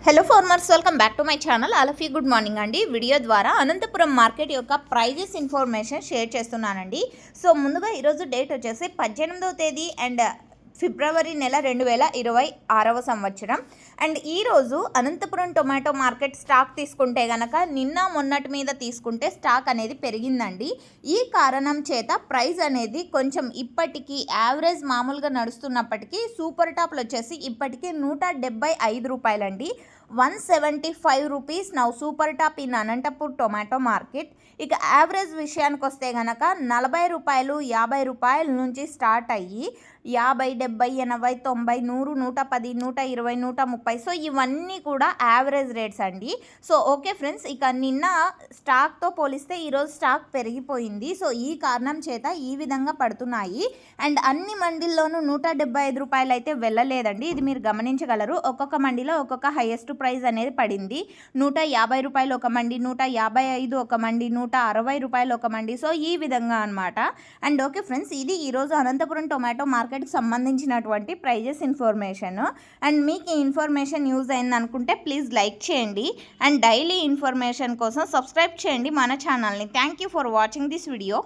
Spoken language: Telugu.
Hello farmers, welcome back to my channel. All of you good morning అండి. వీడియో ద్వారా అనంతపురం మార్కెట్ యొక్క ప్రైజెస్ ఇన్ఫర్మేషన్ షేర్ చేస్తున్నానండి. సో ముందుగా ఈరోజు డేట్ వచ్చేసి 18వ తేదీ అండ్ ఫిబ్రవరి నెల 2026వ సంవత్సరం. అండ్ ఈరోజు అనంతపురం టొమాటో మార్కెట్ స్టాక్ తీసుకుంటే కనుక నిన్న మొన్నటి మీద తీసుకుంటే స్టాక్ అనేది పెరిగిందండి. ఈ కారణం చేత ప్రైస్ అనేది కొంచెం ఇప్పటికీ యావరేజ్ మామూలుగా నడుస్తున్నప్పటికీ సూపర్ టాప్లు వచ్చేసి ఇప్పటికీ 175 రూపాయలండి. 175 rupees now super top in Anantapur tomato market. ఇక యావరేజ్ విషయానికి వస్తే కనుక 40 రూపాయలు 50 రూపాయల నుంచి స్టార్ట్ అయ్యి 50, 70, 80, 90, 100, 110, 120, 130. సో ఇవన్నీ కూడా యావరేజ్ రేట్స్ అండి. సో ఓకే ఫ్రెండ్స్, ఇక నిన్న స్టాక్తో పోలిస్తే ఈరోజు స్టాక్ పెరిగిపోయింది. సో ఈ కారణం చేత ఈ విధంగా పడుతున్నాయి. అండ్ అన్ని మండీల్లోనూ 175 రూపాయలు అయితే వెళ్ళలేదండి. ఇది మీరు గమనించగలరు. ఒక్కొక్క మండీలో ఒక్కొక్క హైయెస్ట్ ప్రైస్ అనేది పడింది. 150 రూపాయలు ఒక మండి, 155 ఒక మండి, 160 రూపాయలు ఒక మండి. సో ఈ విధంగా అనమాట. అండ్ ఓకే ఫ్రెండ్స్, ఇది ఈరోజు అనంతపురం టొమాటో మార్కెట్కి సంబంధించినటువంటి ప్రైజెస్ ఇన్ఫర్మేషన్. అండ్ మీకు ఈ ఇన్ఫర్మేషన్ యూజ్ అయింది అనుకుంటే ప్లీజ్ లైక్ చేయండి. అండ్ డైలీ ఇన్ఫర్మేషన్ కోసం సబ్స్క్రైబ్ చేయండి మన ఛానల్ని. Thank you for watching this video.